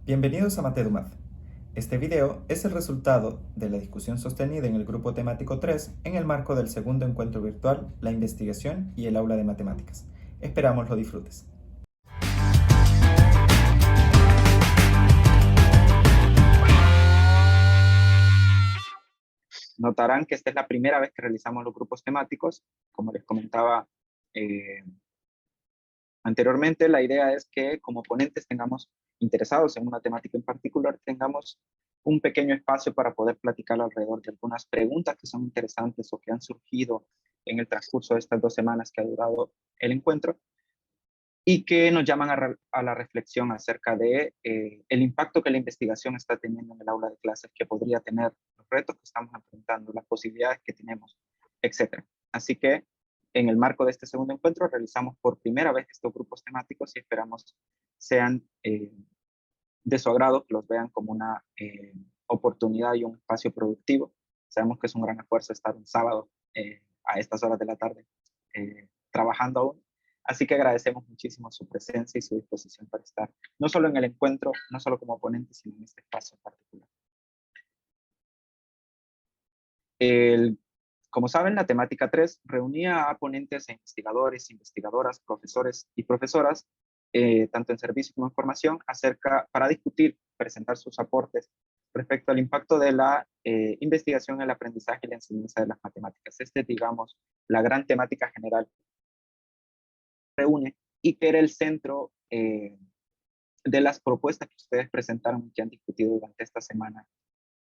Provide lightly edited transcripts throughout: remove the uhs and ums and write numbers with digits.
Bienvenidos a MathEduMath. Este video es el resultado de la discusión sostenida en el grupo temático 3 en el marco del segundo encuentro virtual La investigación y el aula de matemáticas. Esperamos lo disfrutes. Notarán que esta es la primera vez que realizamos los grupos temáticos. Como les comentaba anteriormente, la idea es que como ponentes tengamos interesados en una temática en particular, tengamos un pequeño espacio para poder platicar alrededor de algunas preguntas que son interesantes o que han surgido en el transcurso de estas 2 semanas que ha durado el encuentro y que nos llaman a la reflexión acerca de el impacto que la investigación está teniendo en el aula de clases, que podría tener, los retos que estamos enfrentando, las posibilidades que tenemos, etcétera. Así que en el marco de este segundo encuentro realizamos por primera vez estos grupos temáticos y esperamos sean de su agrado, que los vean como una oportunidad y un espacio productivo. Sabemos que es un gran esfuerzo estar un sábado a estas horas de la tarde trabajando aún. Así que agradecemos muchísimo su presencia y su disposición para estar, no solo en el encuentro, no solo como ponentes, sino en este espacio en particular. Como saben, la temática 3 reunía a ponentes e investigadores, investigadoras, profesores y profesoras, tanto en servicio como en formación, para discutir, presentar sus aportes respecto al impacto de la investigación, el aprendizaje y la enseñanza de las matemáticas. Digamos, la gran temática general reúne y que era el centro de las propuestas que ustedes presentaron y que han discutido durante esta semana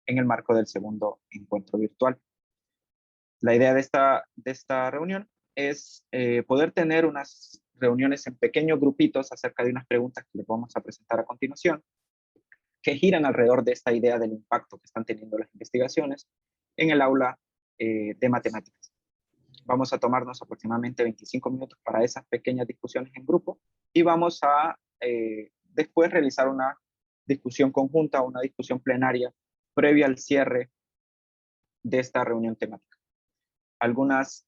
en el marco del segundo encuentro virtual. La idea de esta reunión es poder tener unas reuniones en pequeños grupitos acerca de unas preguntas que les vamos a presentar a continuación, que giran alrededor de esta idea del impacto que están teniendo las investigaciones en el aula de matemáticas. Vamos a tomarnos aproximadamente 25 minutos para esas pequeñas discusiones en grupo y vamos a después realizar una discusión conjunta, una discusión plenaria previa al cierre de esta reunión temática. Algunas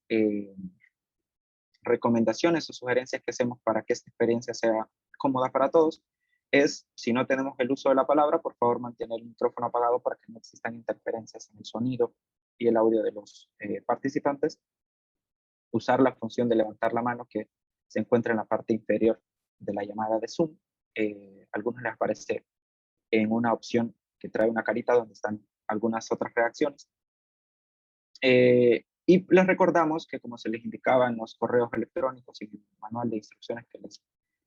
recomendaciones o sugerencias que hacemos para que esta experiencia sea cómoda para todos es, si no tenemos el uso de la palabra, por favor mantener el micrófono apagado para que no existan interferencias en el sonido y el audio de los participantes. Usar la función de levantar la mano que se encuentra en la parte inferior de la llamada de Zoom. A algunos les aparece en una opción que trae una carita donde están algunas otras reacciones. Y les recordamos que, como se les indicaba en los correos electrónicos y en el manual de instrucciones que les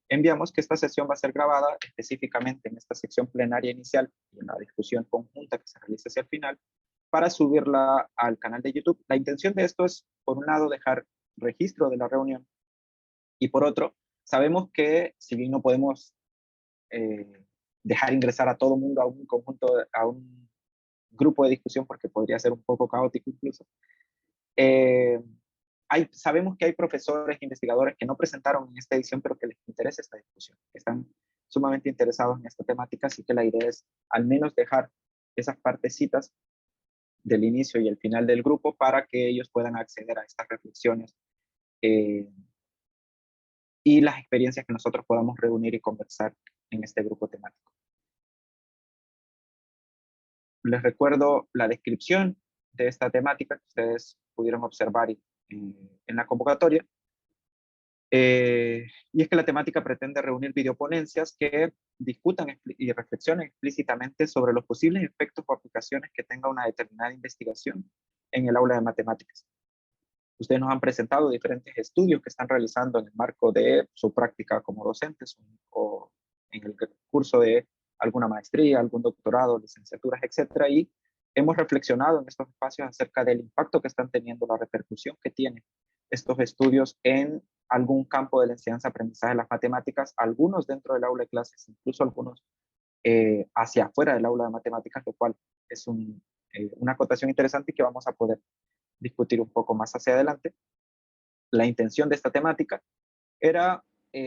enviamos, que esta sesión va a ser grabada específicamente en esta sección plenaria inicial y en la discusión conjunta que se realice hacia el final, para subirla al canal de YouTube. La intención de esto es, por un lado, dejar registro de la reunión y por otro, sabemos que si bien no podemos dejar ingresar a todo el mundo a un conjunto, a un grupo de discusión, porque podría ser un poco caótico incluso, sabemos que hay profesores e investigadores que no presentaron en esta edición, pero que les interesa esta discusión, que están sumamente interesados en esta temática, así que la idea es al menos dejar esas partecitas del inicio y el final del grupo para que ellos puedan acceder a estas reflexiones y las experiencias que nosotros podamos reunir y conversar en este grupo temático. Les recuerdo la descripción de esta temática que ustedes pudieron observar en la convocatoria. Y es que la temática pretende reunir videoponencias que discutan y reflexionen explícitamente sobre los posibles efectos o aplicaciones que tenga una determinada investigación en el aula de matemáticas. Ustedes nos han presentado diferentes estudios que están realizando en el marco de su práctica como docentes o en el curso de alguna maestría, algún doctorado, licenciaturas, etcétera, y hemos reflexionado en estos espacios acerca del impacto que están teniendo, la repercusión que tienen estos estudios en algún campo de la enseñanza-aprendizaje de las matemáticas, algunos dentro del aula de clases, incluso algunos hacia afuera del aula de matemáticas, lo cual es una acotación interesante y que vamos a poder discutir un poco más hacia adelante. La intención de esta temática era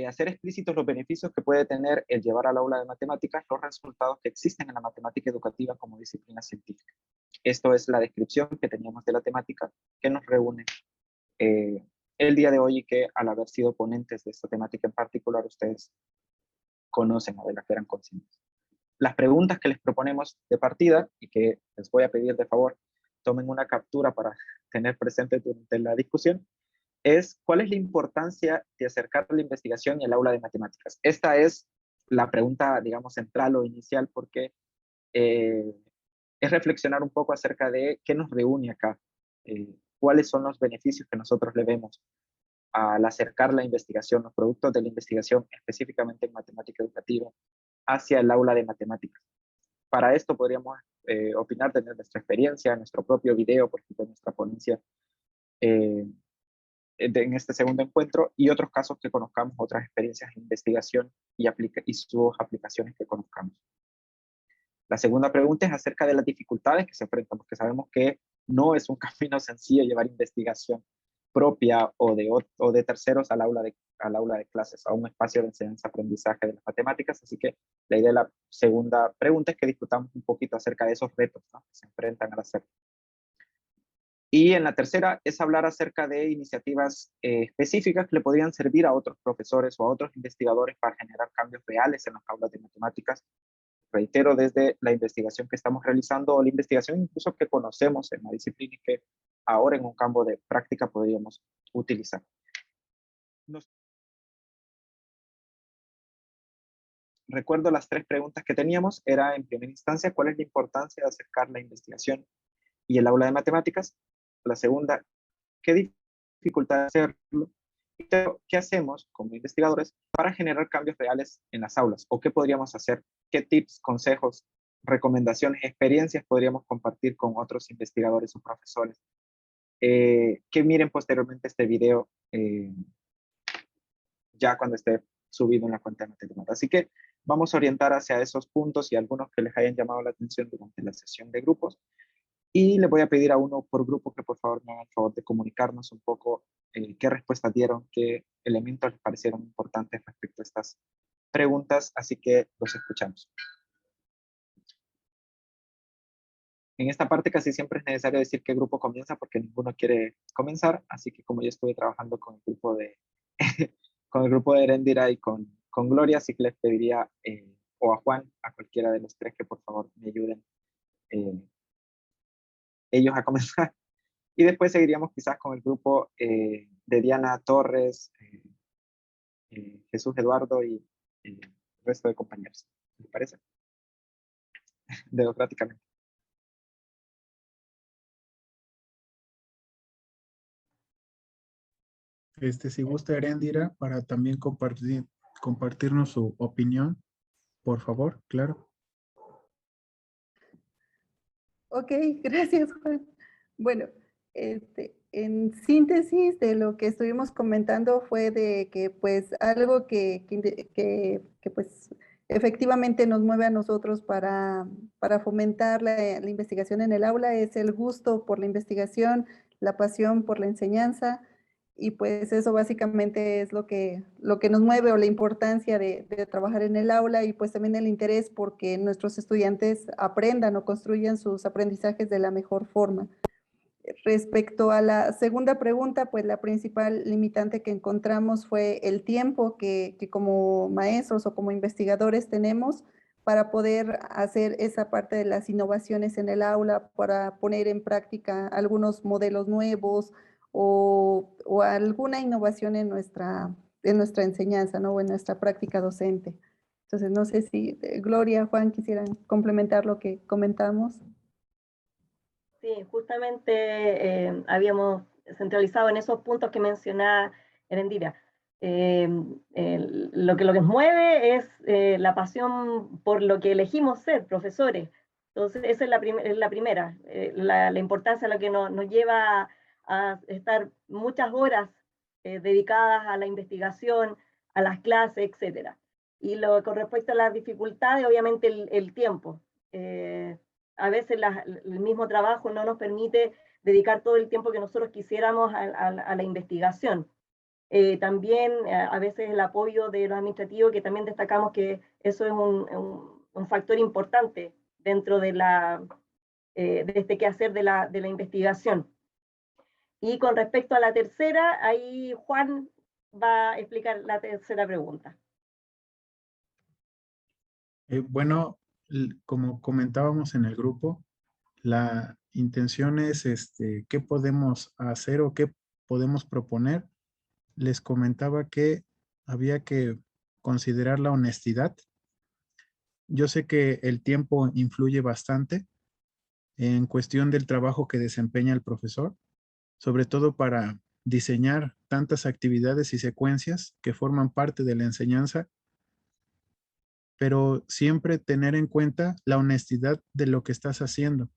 hacer explícitos los beneficios que puede tener el llevar al aula de matemáticas los resultados que existen en la matemática educativa como disciplina científica. Esto es la descripción que teníamos de la temática que nos reúne el día de hoy y que, al haber sido ponentes de esta temática en particular, ustedes conocen o de la que eran conscientes. las preguntas que les proponemos de partida, y que les voy a pedir de favor, tomen una captura para tener presente durante la discusión, es ¿cuál es la importancia de acercar la investigación y el aula de matemáticas? Esta es la pregunta, digamos, central o inicial, porque es reflexionar un poco acerca de qué nos reúne acá, cuáles son los beneficios que nosotros le vemos al acercar la investigación, los productos de la investigación, específicamente en matemática educativa, hacia el aula de matemáticas. Para esto podríamos opinar de nuestra experiencia, nuestro propio video, por ejemplo, nuestra ponencia en este segundo encuentro, y otros casos que conozcamos, otras experiencias de investigación y sus aplicaciones que conozcamos. La segunda pregunta es acerca de las dificultades que se enfrentan, porque sabemos que no es un camino sencillo llevar investigación propia o de terceros al aula de clases, a un espacio de enseñanza-aprendizaje de las matemáticas. Así que la idea de la segunda pregunta es que discutamos un poquito acerca de esos retos, ¿no?, que se enfrentan al hacerlo. Y en la tercera es hablar acerca de iniciativas específicas que le podrían servir a otros profesores o a otros investigadores para generar cambios reales en las aulas de matemáticas. Reitero, desde la investigación que estamos realizando o la investigación incluso que conocemos en la disciplina y que ahora en un campo de práctica podríamos utilizar. Recuerdo las tres preguntas que teníamos. Era, en primera instancia, ¿cuál es la importancia de acercar la investigación y el aula de matemáticas? La segunda, ¿qué dificultad hacerlo? Y tercero, ¿qué hacemos como investigadores para generar cambios reales en las aulas? ¿O qué podríamos hacer? ¿Qué tips, consejos, recomendaciones, experiencias podríamos compartir con otros investigadores o profesores? Que miren posteriormente este video ya cuando esté subido en la cuenta de Matemáticas. Así que vamos a orientar hacia esos puntos y algunos que les hayan llamado la atención durante la sesión de grupos. Y le voy a pedir a uno por grupo que por favor me hagan el favor de comunicarnos un poco qué respuestas dieron, qué elementos les parecieron importantes respecto a estas preguntas, así que los escuchamos. En esta parte casi siempre es necesario decir qué grupo comienza porque ninguno quiere comenzar, así que como yo estuve trabajando con el grupo de, con el grupo de Erendira y con Gloria, así que les pediría, o a Juan, a cualquiera de los tres, que por favor me ayuden ellos a comenzar. Y después seguiríamos quizás con el grupo de Diana Torres, Jesús Eduardo y el resto de compañeros. ¿Les parece? Democráticamente. Si gusta Erendira, para también compartirnos su opinión, por favor, claro. Ok, gracias, Juan. Bueno, en síntesis de lo que estuvimos comentando fue de que pues algo que pues efectivamente nos mueve a nosotros para fomentar la investigación en el aula es el gusto por la investigación, la pasión por la enseñanza, y pues eso básicamente es lo que nos mueve, o la importancia de trabajar en el aula, y pues también el interés porque nuestros estudiantes aprendan o construyan sus aprendizajes de la mejor forma. Respecto a la segunda pregunta, pues la principal limitante que encontramos fue el tiempo que como maestros o como investigadores tenemos para poder hacer esa parte de las innovaciones en el aula, para poner en práctica algunos modelos nuevos o alguna innovación en nuestra enseñanza, ¿no? O en nuestra práctica docente. Entonces, no sé si Gloria, Juan, quisieran complementar lo que comentamos. Sí, justamente habíamos centralizado en esos puntos que mencionaba Erendira. Lo que nos mueve es la pasión por lo que elegimos ser, profesores. Entonces, esa es la primera, la importancia a lo que nos lleva a estar muchas horas dedicadas a la investigación, a las clases, etc. Y con respecto a las dificultades, obviamente el tiempo. A veces el mismo trabajo no nos permite dedicar todo el tiempo que nosotros quisiéramos a la investigación. También a veces el apoyo de los administrativos, que también destacamos que eso es un factor importante dentro de este quehacer de la investigación. Y con respecto a la tercera, ahí Juan va a explicar la tercera pregunta. Bueno, como comentábamos en el grupo, la intención es qué podemos hacer o qué podemos proponer. Les comentaba que había que considerar la honestidad. Yo sé que el tiempo influye bastante en cuestión del trabajo que desempeña el profesor, sobre todo para diseñar tantas actividades y secuencias que forman parte de la enseñanza, pero siempre tener en cuenta la honestidad de lo que estás haciendo.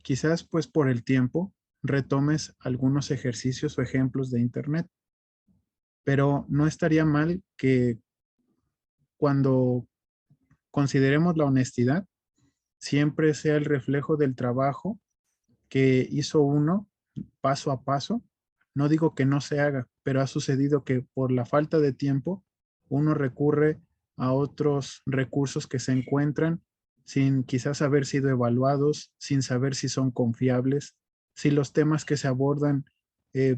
Quizás pues por el tiempo retomes algunos ejercicios o ejemplos de internet, pero no estaría mal que cuando consideremos la honestidad, siempre sea el reflejo del trabajo que hizo uno paso a paso. No digo que no se haga, pero ha sucedido que por la falta de tiempo uno recurre a otros recursos que se encuentran sin quizás haber sido evaluados, sin saber si son confiables, si los temas que se abordan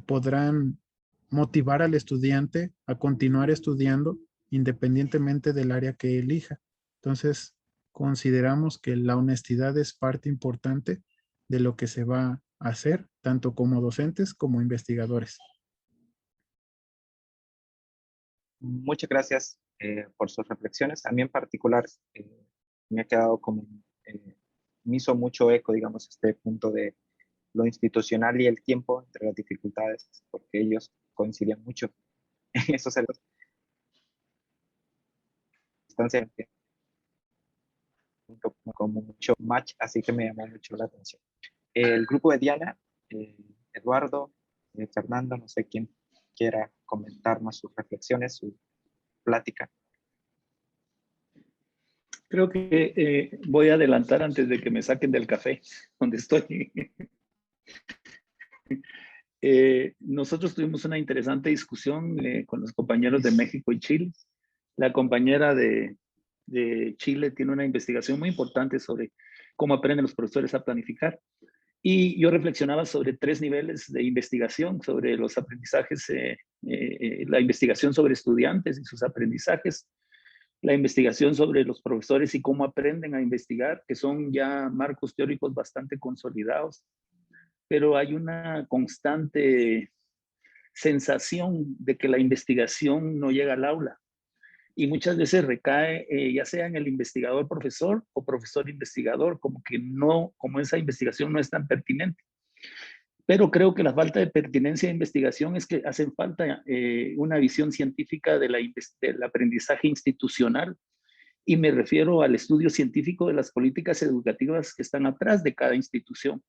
podrán motivar al estudiante a continuar estudiando independientemente del área que elija. Entonces, consideramos que la honestidad es parte importante de lo que se va a hacer, tanto como docentes como investigadores. Muchas gracias por sus reflexiones. A mí en particular me ha quedado como, me hizo mucho eco, digamos, este punto de lo institucional y el tiempo entre las dificultades, porque ellos coincidían mucho en esos elementos. Como mucho match, así que me llamó mucho la atención. El grupo de Diana, Eduardo, Fernando, no sé quién quiera comentarnos sus reflexiones, su plática. Creo que voy a adelantar antes de que me saquen del café donde estoy. Nosotros tuvimos una interesante discusión con los compañeros de México y Chile. La compañera de Chile tiene una investigación muy importante sobre cómo aprenden los profesores a planificar. Y yo reflexionaba sobre 3 niveles de investigación, sobre los aprendizajes, la investigación sobre estudiantes y sus aprendizajes, la investigación sobre los profesores y cómo aprenden a investigar, que son ya marcos teóricos bastante consolidados, pero hay una constante sensación de que la investigación no llega al aula. Y muchas veces recae ya sea en el investigador profesor o profesor investigador, como que no, como esa investigación no es tan pertinente. Pero creo que la falta de pertinencia de investigación es que hacen falta una visión científica del aprendizaje institucional, y me refiero al estudio científico de las políticas educativas que están atrás de cada institución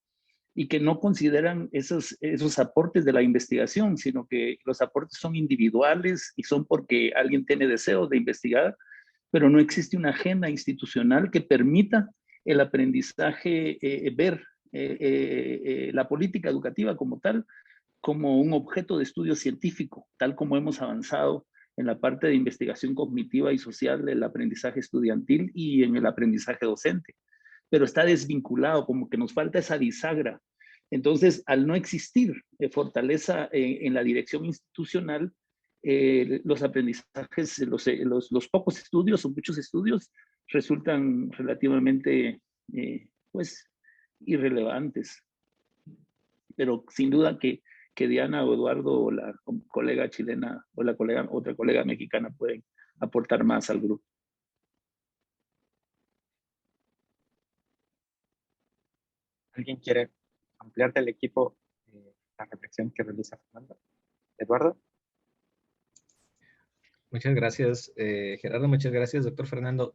y que no consideran esos aportes de la investigación, sino que los aportes son individuales y son porque alguien tiene deseo de investigar, pero no existe una agenda institucional que permita el aprendizaje, ver la política educativa como tal, como un objeto de estudio científico, tal como hemos avanzado en la parte de investigación cognitiva y social del aprendizaje estudiantil y en el aprendizaje docente. Pero está desvinculado, como que nos falta esa bisagra. Entonces, al no existir fortaleza en la dirección institucional, los aprendizajes, los pocos estudios o muchos estudios resultan relativamente, pues, irrelevantes. Pero sin duda que Diana o Eduardo o la colega chilena o otra colega mexicana pueden aportar más al grupo. ¿Alguien quiere ampliar del equipo la reflexión que realiza Fernando? Eduardo. Muchas gracias, Gerardo. Muchas gracias, doctor Fernando.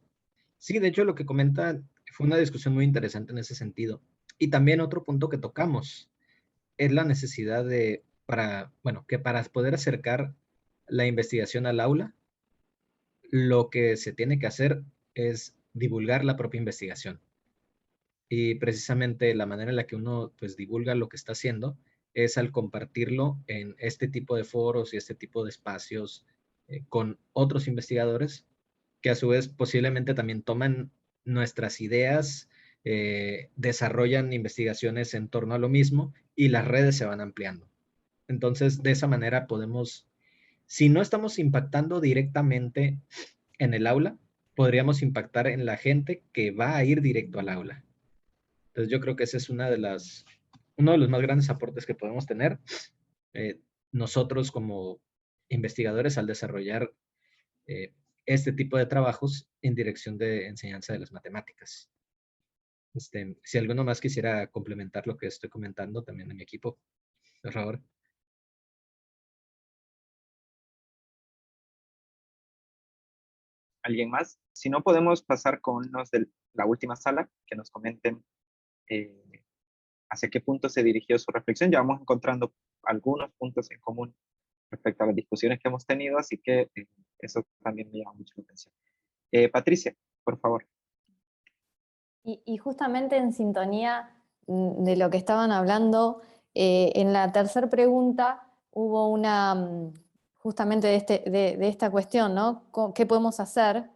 Sí, de hecho, lo que comenta fue una discusión muy interesante en ese sentido. Y también otro punto que tocamos es la necesidad para poder acercar la investigación al aula, lo que se tiene que hacer es divulgar la propia investigación. Y precisamente la manera en la que uno pues divulga lo que está haciendo es al compartirlo en este tipo de foros y este tipo de espacios con otros investigadores que a su vez posiblemente también toman nuestras ideas, desarrollan investigaciones en torno a lo mismo y las redes se van ampliando. Entonces, de esa manera podemos, si no estamos impactando directamente en el aula, podríamos impactar en la gente que va a ir directo al aula. Entonces yo creo que ese es uno de los más grandes aportes que podemos tener nosotros como investigadores al desarrollar este tipo de trabajos en dirección de enseñanza de las matemáticas. Si alguno más quisiera complementar lo que estoy comentando también de mi equipo, por favor. ¿Alguien más? Si no, podemos pasar con unos de la última sala que nos comenten hacia qué punto se dirigió su reflexión. Ya vamos encontrando algunos puntos en común respecto a las discusiones que hemos tenido, así que eso también me llama mucho la atención. Patricia, por favor. Y justamente en sintonía de lo que estaban hablando, en la tercera pregunta hubo una, justamente de esta cuestión, ¿no? ¿Qué podemos hacer?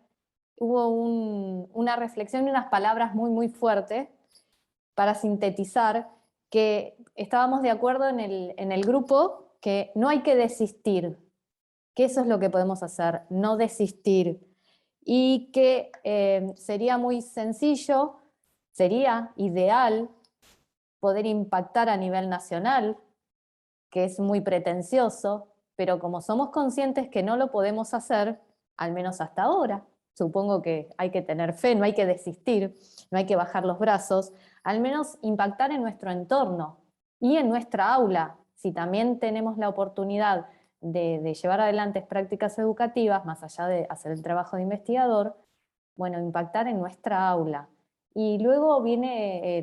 Hubo una reflexión y unas palabras muy, muy fuertes para sintetizar que estábamos de acuerdo en el grupo que no hay que desistir, que eso es lo que podemos hacer, no desistir. Y que sería muy sencillo, sería ideal poder impactar a nivel nacional, que es muy pretencioso, pero como somos conscientes que no lo podemos hacer, al menos hasta ahora, supongo que hay que tener fe, no hay que desistir, no hay que bajar los brazos, al menos impactar en nuestro entorno y en nuestra aula. Si también tenemos la oportunidad de llevar adelante prácticas educativas, más allá de hacer el trabajo de investigador, bueno, impactar en nuestra aula. Y luego viene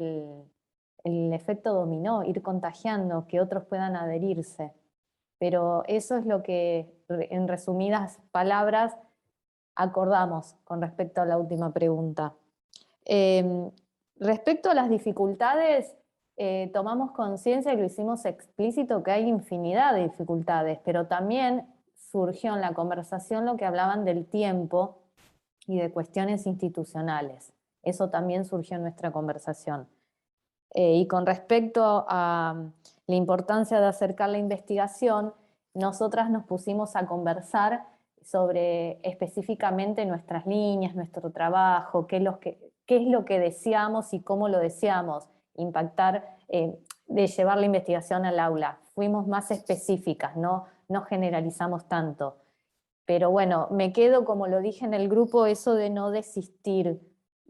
el efecto dominó, ir contagiando, que otros puedan adherirse. Pero eso es lo que, en resumidas palabras, acordamos con respecto a la última pregunta. Respecto a las dificultades, tomamos conciencia y lo hicimos explícito que hay infinidad de dificultades, pero también surgió en la conversación lo que hablaban del tiempo y de cuestiones institucionales. Eso también surgió en nuestra conversación. Y con respecto a la importancia de acercar la investigación, nosotras nos pusimos a conversar sobre específicamente nuestras líneas, nuestro trabajo, qué es lo que deseamos y cómo lo deseamos, impactar, de llevar la investigación al aula. Fuimos más específicas, no generalizamos tanto. Pero bueno, me quedo, como lo dije en el grupo, eso de no desistir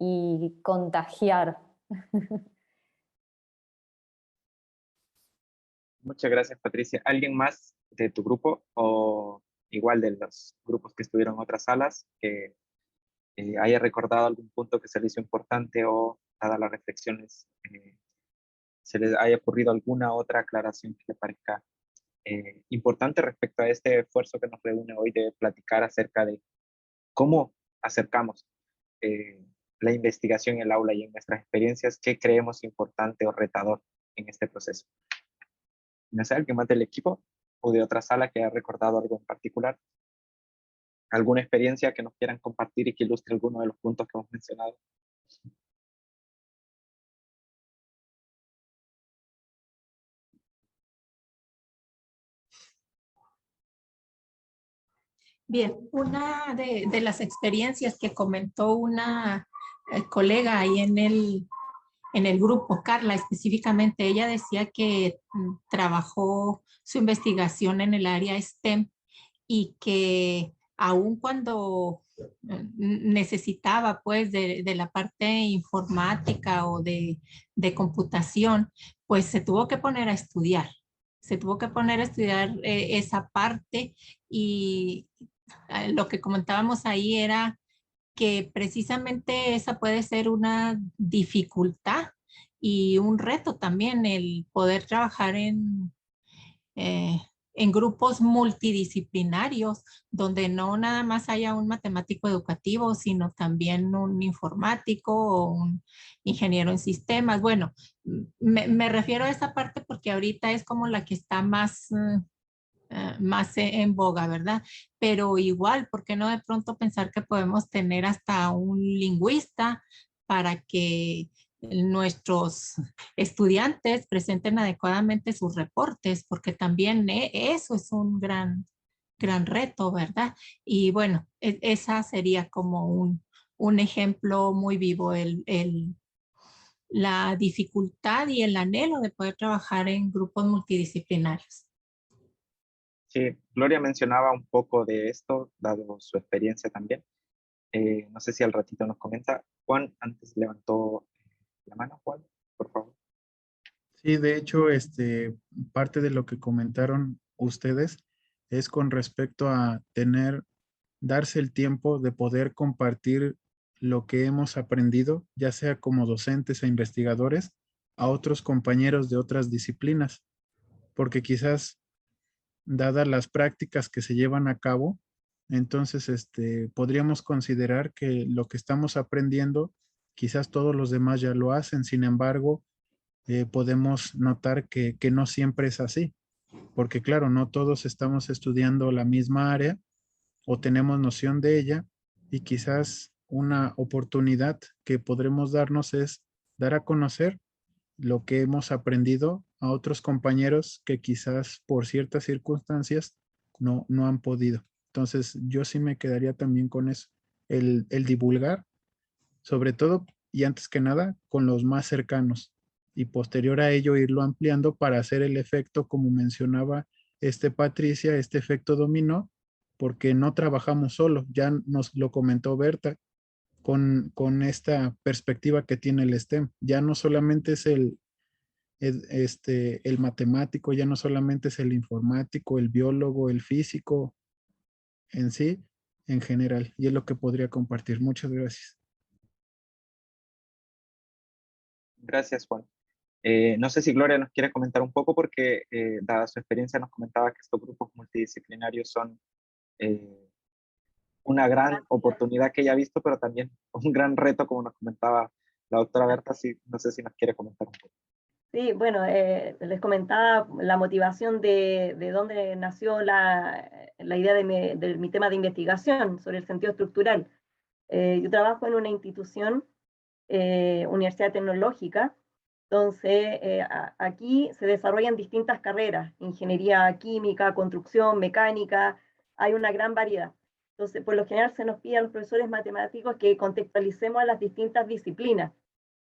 y contagiar. Muchas gracias, Patricia. ¿Alguien más de tu grupo o igual de los grupos que estuvieron en otras salas que haya recordado algún punto que se le hizo importante o, dadas las reflexiones, se les haya ocurrido alguna otra aclaración que le parezca importante respecto a este esfuerzo que nos reúne hoy de platicar acerca de cómo acercamos la investigación en el aula y en nuestras experiencias, qué creemos importante o retador en este proceso? No sé, alguien más del equipo o de otra sala que haya recordado algo en particular, alguna experiencia que nos quieran compartir y que ilustre alguno de los puntos que hemos mencionado. Bien, una de las experiencias que comentó una colega ahí en el grupo, Carla específicamente, ella decía que trabajó su investigación en el área STEM y que aun cuando necesitaba pues de la parte informática o de computación, pues se tuvo que poner a estudiar. Se tuvo que poner a estudiar esa parte y lo que comentábamos ahí era que precisamente esa puede ser una dificultad y un reto también el poder trabajar en grupos multidisciplinarios, donde no nada más haya un matemático educativo, sino también un informático o un ingeniero en sistemas. Bueno, me refiero a esa parte porque ahorita es como la que está más en boga, ¿verdad? Pero igual, ¿por qué no de pronto pensar que podemos tener hasta un lingüista para que nuestros estudiantes presenten adecuadamente sus reportes? Porque también eso es un gran reto, ¿verdad? Y bueno, esa sería como un ejemplo muy vivo, la dificultad y el anhelo de poder trabajar en grupos multidisciplinarios. Sí, Gloria mencionaba un poco de esto, dado su experiencia también. No sé si al ratito nos comenta. Juan, antes levantó la mano. Juan, por favor. Sí, de hecho, parte de lo que comentaron ustedes es con respecto a darse el tiempo de poder compartir lo que hemos aprendido, ya sea como docentes e investigadores, a otros compañeros de otras disciplinas, porque quizás, dadas las prácticas que se llevan a cabo, entonces podríamos considerar que lo que estamos aprendiendo, quizás todos los demás ya lo hacen, sin embargo, podemos notar que no siempre es así, porque claro, no todos estamos estudiando la misma área o tenemos noción de ella, y quizás una oportunidad que podremos darnos es dar a conocer lo que hemos aprendido a otros compañeros que quizás por ciertas circunstancias no han podido. Entonces, yo sí me quedaría también con eso, el divulgar, sobre todo y antes que nada, con los más cercanos, y posterior a ello irlo ampliando para hacer el efecto, como mencionaba Patricia, este efecto dominó, porque no trabajamos solo, ya nos lo comentó Berta, con esta perspectiva que tiene el STEM. Ya no solamente es el matemático, ya no solamente es el informático, el biólogo, el físico en sí, en general. Y es lo que podría compartir. Muchas gracias. Gracias, Juan. No sé si Gloria nos quiere comentar un poco porque, dada su experiencia, nos comentaba que estos grupos multidisciplinarios son una gran oportunidad que ella ha visto, pero también un gran reto, como nos comentaba la doctora Berta. Sí, no sé si nos quiere comentar un poco. Sí, bueno, les comentaba la motivación de dónde nació la idea de mi tema de investigación sobre el sentido estructural. Yo trabajo en una institución, Universidad Tecnológica, entonces aquí se desarrollan distintas carreras, ingeniería química, construcción, mecánica, hay una gran variedad. Entonces, por lo general se nos pide a los profesores matemáticos que contextualicemos a las distintas disciplinas.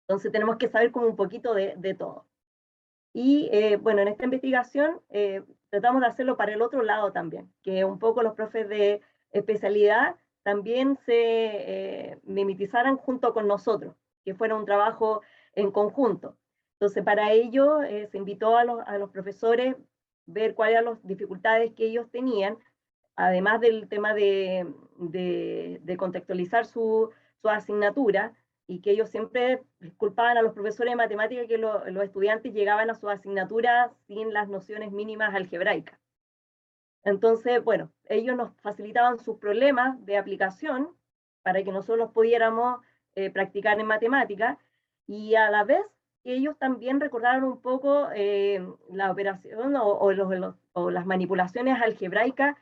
Entonces tenemos que saber como un poquito de todo. Y bueno, en esta investigación tratamos de hacerlo para el otro lado también, que un poco los profes de especialidad también se mimetizaran junto con nosotros, que fuera un trabajo en conjunto. Entonces, para ello se invitó a los profesores ver cuáles eran las dificultades que ellos tenían, además del tema de contextualizar su asignatura, y que ellos siempre culpaban a los profesores de matemáticas que los estudiantes llegaban a sus asignaturas sin las nociones mínimas algebraicas. Entonces, bueno, ellos nos facilitaban sus problemas de aplicación para que nosotros pudiéramos practicar en matemáticas, y a la vez ellos también recordaron un poco la operación o las manipulaciones algebraicas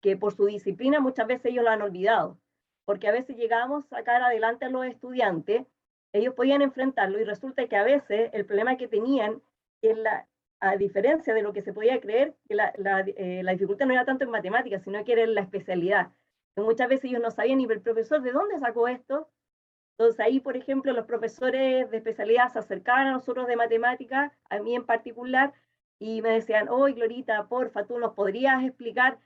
que por su disciplina muchas veces ellos lo han olvidado, porque a veces llegábamos a sacar adelante a los estudiantes, ellos podían enfrentarlo, y resulta que a veces el problema que tenían, que a diferencia de lo que se podía creer, que la dificultad no era tanto en matemáticas, sino que era en la especialidad. Que muchas veces ellos no sabían ni el profesor de dónde sacó esto. Entonces ahí, por ejemplo, los profesores de especialidad se acercaban a nosotros de matemáticas, a mí en particular, y me decían: oye, Glorita, porfa, tú nos podrías explicar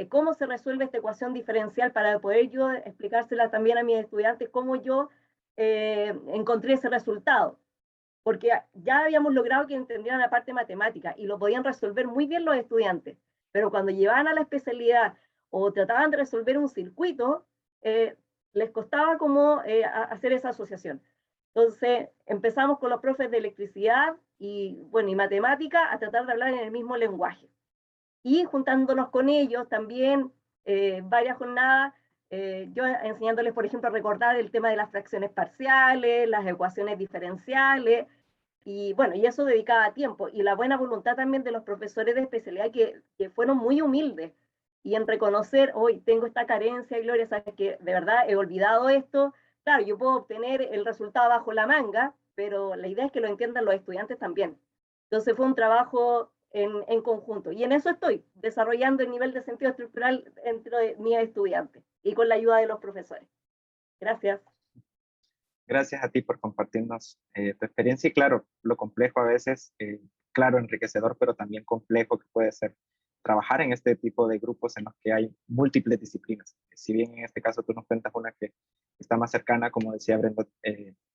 cómo se resuelve esta ecuación diferencial, para poder yo explicársela también a mis estudiantes, cómo yo encontré ese resultado. Porque ya habíamos logrado que entendieran la parte matemática y lo podían resolver muy bien los estudiantes, pero cuando llevaban a la especialidad o trataban de resolver un circuito, les costaba como hacer esa asociación. Entonces empezamos con los profes de electricidad y, bueno, y matemática, a tratar de hablar en el mismo lenguaje. Y juntándonos con ellos también varias jornadas, yo enseñándoles, por ejemplo, a recordar el tema de las fracciones parciales, las ecuaciones diferenciales, y bueno, y eso dedicaba tiempo, y la buena voluntad también de los profesores de especialidad que fueron muy humildes, y en reconocer: hoy tengo esta carencia, Gloria, sabes que de verdad he olvidado esto. Claro, yo puedo obtener el resultado bajo la manga, pero la idea es que lo entiendan los estudiantes también. Entonces fue un trabajo en conjunto, y en eso estoy desarrollando el nivel de sentido estructural entre mis estudiantes y con la ayuda de los profesores. Gracias. Gracias a ti por compartirnos tu experiencia y claro, lo complejo a veces, claro, enriquecedor, pero también complejo que puede ser trabajar en este tipo de grupos en los que hay múltiples disciplinas. Si bien en este caso tú nos cuentas una que está más cercana, como decía Brenda,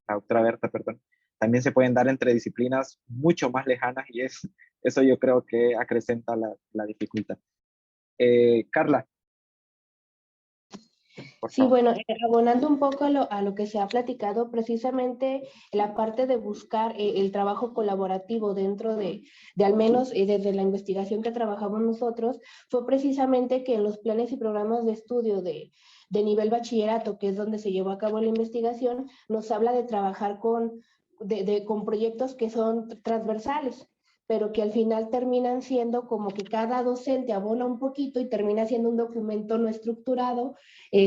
la doctora Berta, perdón, también se pueden dar entre disciplinas mucho más lejanas y eso yo creo que acrecenta la dificultad. Carla, por Sí, favor. bueno, abonando un poco a lo que se ha platicado, precisamente la parte de buscar el trabajo colaborativo dentro de al menos desde la investigación que trabajamos nosotros, fue precisamente que en los planes y programas de estudio de nivel bachillerato, que es donde se llevó a cabo la investigación, nos habla de trabajar con proyectos que son transversales, pero que al final terminan siendo como que cada docente abona un poquito y termina siendo un documento no estructurado,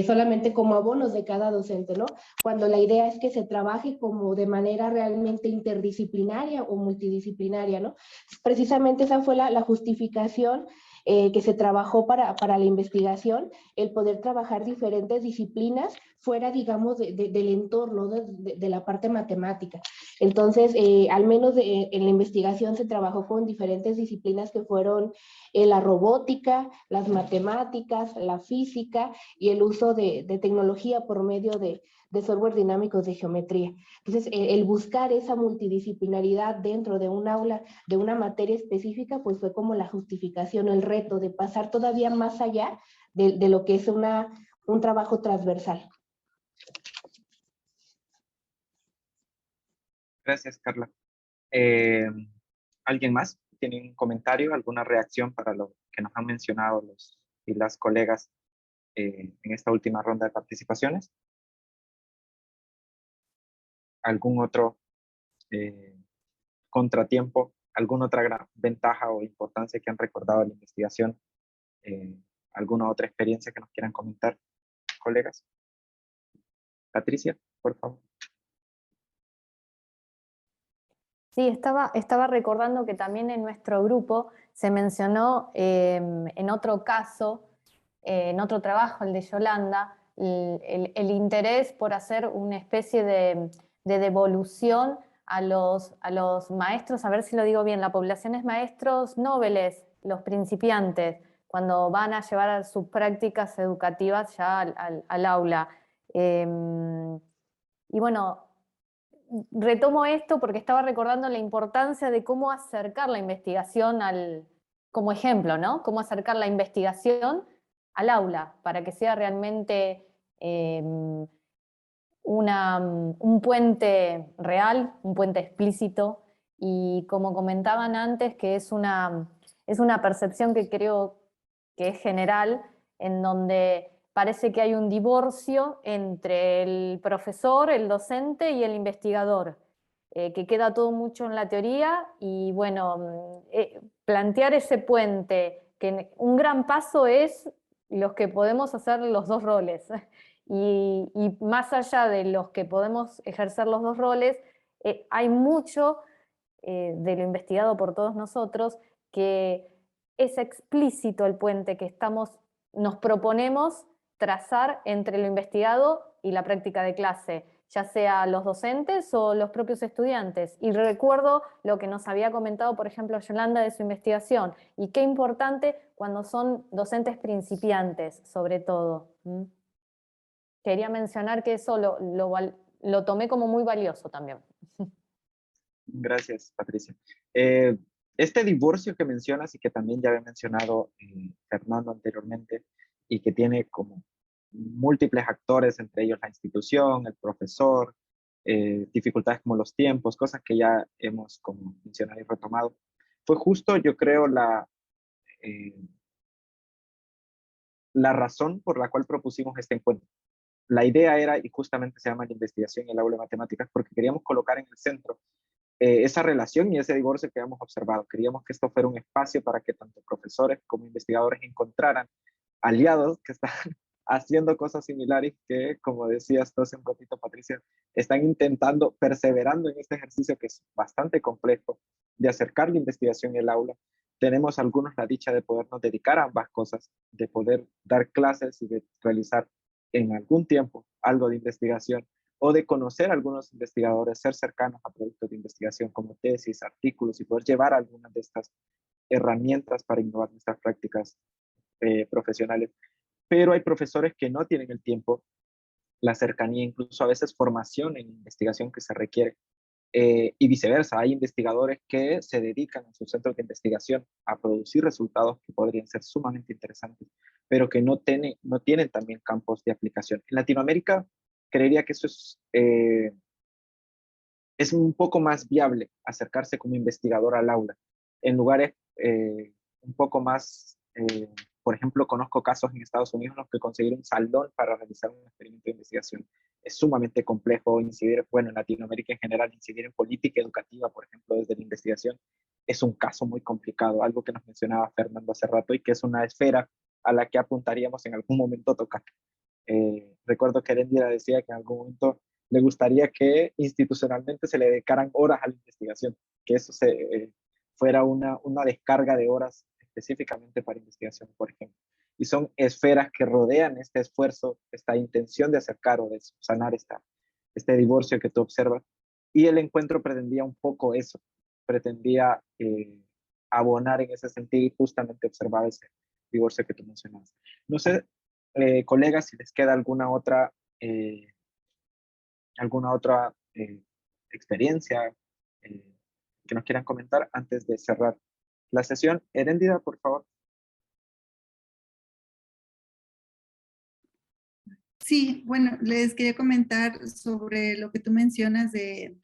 solamente como abonos de cada docente, ¿no? Cuando la idea es que se trabaje como de manera realmente interdisciplinaria o multidisciplinaria, ¿no? Precisamente esa fue la justificación que se trabajó para la investigación, el poder trabajar diferentes disciplinas fuera, digamos, del entorno de la parte matemática. Entonces, al menos en la investigación se trabajó con diferentes disciplinas que fueron la robótica, las matemáticas, la física y el uso de tecnología por medio de software dinámicos de geometría. Entonces, el buscar esa multidisciplinaridad dentro de un aula, de una materia específica, pues fue como la justificación, el reto de pasar todavía más allá de lo que es un trabajo transversal. Gracias, Carla. ¿Alguien más tiene un comentario, alguna reacción para lo que nos han mencionado los y las colegas en esta última ronda de participaciones? ¿Algún otro contratiempo, alguna otra gran ventaja o importancia que han recordado de la investigación? ¿Alguna otra experiencia que nos quieran comentar, colegas? Patricia, por favor. Sí, estaba recordando que también en nuestro grupo se mencionó en otro caso, en otro trabajo, el de Yolanda, el interés por hacer una especie de devolución a los maestros, a ver si lo digo bien, la población es maestros nobles, los principiantes, cuando van a llevar sus prácticas educativas ya al aula. Y bueno, retomo esto porque estaba recordando la importancia de cómo acercar la investigación como ejemplo, ¿no? Cómo acercar la investigación al aula para que sea realmente un puente real, un puente explícito, y como comentaban antes, que es una percepción que creo que es general, en donde parece que hay un divorcio entre el profesor, el docente y el investigador, que queda todo mucho en la teoría y bueno, plantear ese puente, que un gran paso es los que podemos hacer los dos roles. Y más allá de los que podemos ejercer los dos roles, hay mucho de lo investigado por todos nosotros que es explícito el puente que nos proponemos trazar entre lo investigado y la práctica de clase, ya sea los docentes o los propios estudiantes. Y recuerdo lo que nos había comentado, por ejemplo, Yolanda de su investigación, y qué importante cuando son docentes principiantes, sobre todo. Quería mencionar que eso lo tomé como muy valioso también. Gracias, Patricia. Este divorcio que mencionas y que también ya había mencionado Fernando anteriormente y que tiene como múltiples actores, entre ellos la institución, el profesor, dificultades como los tiempos, cosas que ya hemos como mencionado y retomado, fue justo, yo creo, la razón por la cual propusimos este encuentro. La idea era, y justamente se llama la investigación en el aula de matemáticas, porque queríamos colocar en el centro esa relación y ese divorcio que hemos observado. Queríamos que esto fuera un espacio para que tanto profesores como investigadores encontraran aliados que están haciendo cosas similares que, como decías tú hace un ratito, Patricia, están intentando, perseverando en este ejercicio que es bastante complejo de acercar la investigación en el aula. Tenemos algunos la dicha de podernos dedicar a ambas cosas, de poder dar clases y de realizar en algún tiempo algo de investigación o de conocer a algunos investigadores, ser cercanos a productos de investigación como tesis, artículos y poder llevar algunas de estas herramientas para innovar nuestras prácticas profesionales. Pero hay profesores que no tienen el tiempo, la cercanía, incluso a veces formación en investigación que se requiere. Y viceversa, hay investigadores que se dedican en sus centros de investigación a producir resultados que podrían ser sumamente interesantes, pero que no tienen también campos de aplicación. En Latinoamérica, creería que eso es un poco más viable acercarse como investigador al aula. En lugares un poco más, por ejemplo, conozco casos en Estados Unidos en los que conseguir un salón para realizar un experimento de investigación es sumamente complejo. Incidir, bueno, en Latinoamérica en general, incidir en política educativa, por ejemplo, desde la investigación, es un caso muy complicado, algo que nos mencionaba Fernando hace rato y que es una esfera a la que apuntaríamos en algún momento tocar. Recuerdo que Erendira decía que en algún momento le gustaría que institucionalmente se le dedicaran horas a la investigación, que eso fuera una descarga de horas específicamente para investigación, por ejemplo. Y son esferas que rodean este esfuerzo, esta intención de acercar o de sanar este divorcio que tú observas. Y el encuentro pretendía un poco eso, pretendía abonar en ese sentido y justamente observar ese divorcio que tú mencionabas. No sé, colegas, si les queda alguna otra experiencia que nos quieran comentar antes de cerrar la sesión. Heréndida, por favor. Sí, bueno, les quería comentar sobre lo que tú mencionas de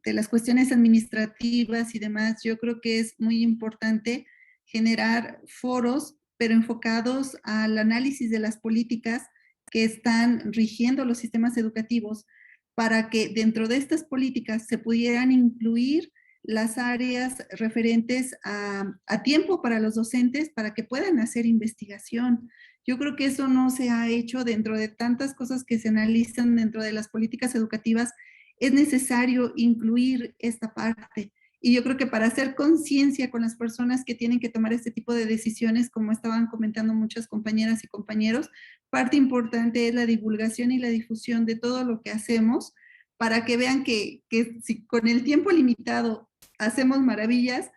las cuestiones administrativas y demás. Yo creo que es muy importante generar foros, pero enfocados al análisis de las políticas que están rigiendo los sistemas educativos, para que dentro de estas políticas se pudieran incluir las áreas referentes a tiempo para los docentes para que puedan hacer investigación. Yo creo que eso no se ha hecho dentro de tantas cosas que se analizan dentro de las políticas educativas. Es necesario incluir esta parte. Y yo creo que para hacer conciencia con las personas que tienen que tomar este tipo de decisiones, como estaban comentando muchas compañeras y compañeros, parte importante es la divulgación y la difusión de todo lo que hacemos para que vean que si con el tiempo limitado hacemos maravillas,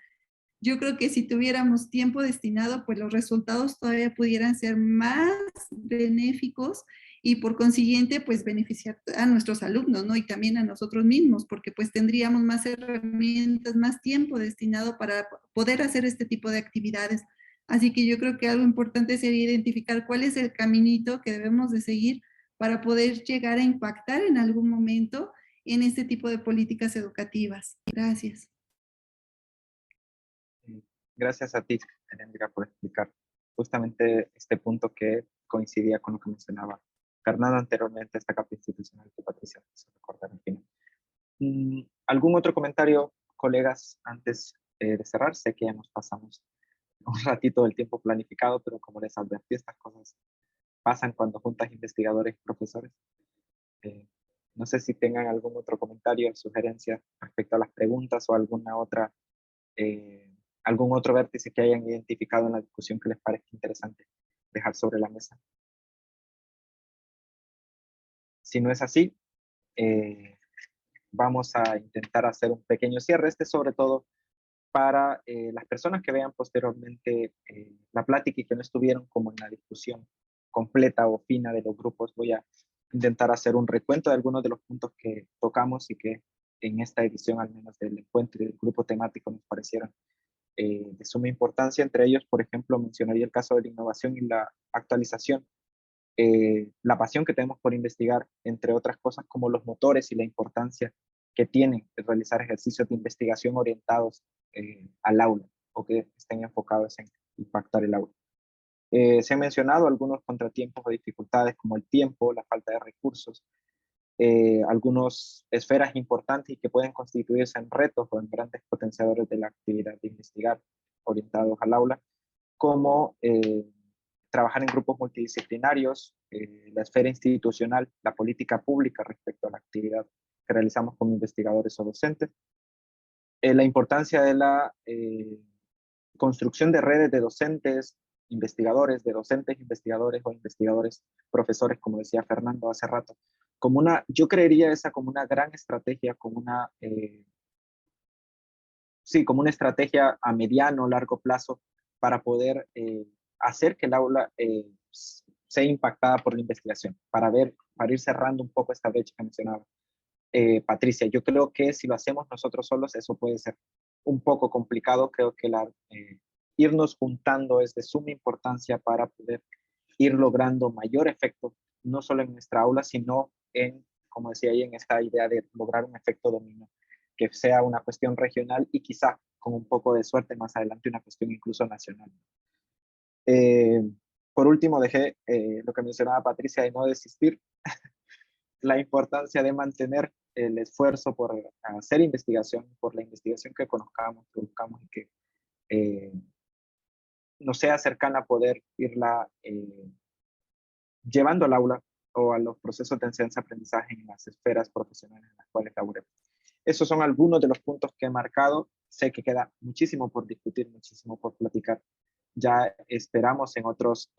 yo creo que si tuviéramos tiempo destinado, pues los resultados todavía pudieran ser más benéficos y por consiguiente, pues beneficiar a nuestros alumnos, ¿no? Y también a nosotros mismos, porque pues tendríamos más herramientas, más tiempo destinado para poder hacer este tipo de actividades. Así que yo creo que algo importante sería identificar cuál es el caminito que debemos de seguir para poder llegar a impactar en algún momento en este tipo de políticas educativas. Gracias. Gracias a ti, Erendira, por explicar justamente este punto que coincidía con lo que mencionaba Fernando anteriormente, esta capa institucional que Patricia se recordar al final. ¿Algún otro comentario, colegas, antes de cerrar? Sé que ya nos pasamos un ratito del tiempo planificado, pero como les advertí, estas cosas pasan cuando juntas investigadores y profesores. No sé si tengan algún otro comentario o sugerencia respecto a las preguntas o alguna otra algún otro vértice que hayan identificado en la discusión que les parezca interesante dejar sobre la mesa. Si no es así, vamos a intentar hacer un pequeño cierre. Sobre todo para las personas que vean posteriormente la plática y que no estuvieron como en la discusión completa o fina de los grupos. Voy a intentar hacer un recuento de algunos de los puntos que tocamos y que en esta edición, al menos del encuentro y del grupo temático, nos parecieron de suma importancia. Entre ellos, por ejemplo, mencionaría el caso de la innovación y la actualización, la pasión que tenemos por investigar, entre otras cosas como los motores y la importancia que tienen el realizar ejercicios de investigación orientados al aula o que estén enfocados en impactar el aula. Se han mencionado algunos contratiempos o dificultades como el tiempo, la falta de recursos, algunas esferas importantes y que pueden constituirse en retos o en grandes potenciadores de la actividad de investigar orientados al aula, como trabajar en grupos multidisciplinarios, la esfera institucional, la política pública respecto a la actividad que realizamos como investigadores o docentes, la importancia de la construcción de redes de docentes, investigadores, de docentes investigadores o investigadores profesores, como decía Fernando hace rato, como una, yo creería esa como una gran estrategia, como una, sí, como una estrategia a mediano o largo plazo para poder hacer que el aula sea impactada por la investigación, para ir cerrando un poco esta brecha que mencionaba Patricia. Yo creo que si lo hacemos nosotros solos, eso puede ser un poco complicado. Creo que irnos juntando es de suma importancia para poder ir logrando mayor efecto, no solo en nuestra aula, sino en, como decía ahí, en esta idea de lograr un efecto dominó, que sea una cuestión regional y quizá con un poco de suerte más adelante una cuestión incluso nacional. Por último, dejé lo que mencionaba Patricia de no desistir, la importancia de mantener el esfuerzo por hacer investigación, por la investigación que conozcamos, que buscamos y que nos sea cercana a poder irla llevando al aula o a los procesos de enseñanza-aprendizaje en las esferas profesionales en las cuales laboremos. Esos son algunos de los puntos que he marcado. Sé que queda muchísimo por discutir, muchísimo por platicar. Ya esperamos en otros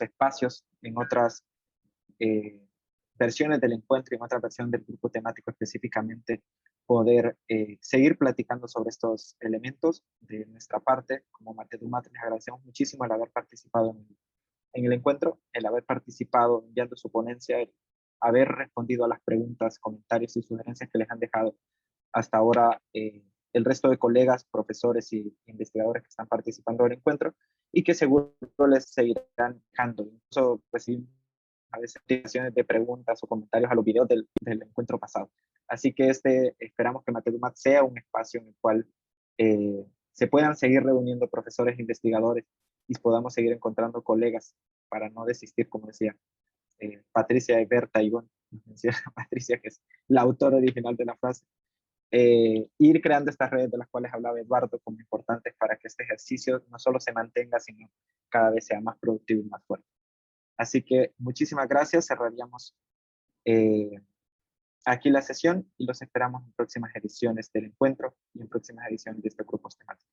espacios, en otras versiones del encuentro y en otra versión del grupo temático específicamente, poder seguir platicando sobre estos elementos. De nuestra parte, como Matedumat, les agradecemos muchísimo el haber participado en el encuentro, el haber participado enviando su ponencia, el haber respondido a las preguntas, comentarios y sugerencias que les han dejado hasta ahora el resto de colegas, profesores y investigadores que están participando del encuentro y que seguro les seguirán dejando. Incluso recibimos a veces explicaciones de preguntas o comentarios a los videos del encuentro pasado. Así que esperamos que Matedumat sea un espacio en el cual se puedan seguir reuniendo profesores e investigadores y podamos seguir encontrando colegas para no desistir, como decía Patricia y Berta Ivonne, Patricia, que es la autora original de la frase. Ir creando estas redes de las cuales hablaba Eduardo como importantes para que este ejercicio no solo se mantenga, sino cada vez sea más productivo y más fuerte. Así que muchísimas gracias, cerraríamos aquí la sesión y los esperamos en próximas ediciones del encuentro y en próximas ediciones de este grupo temático.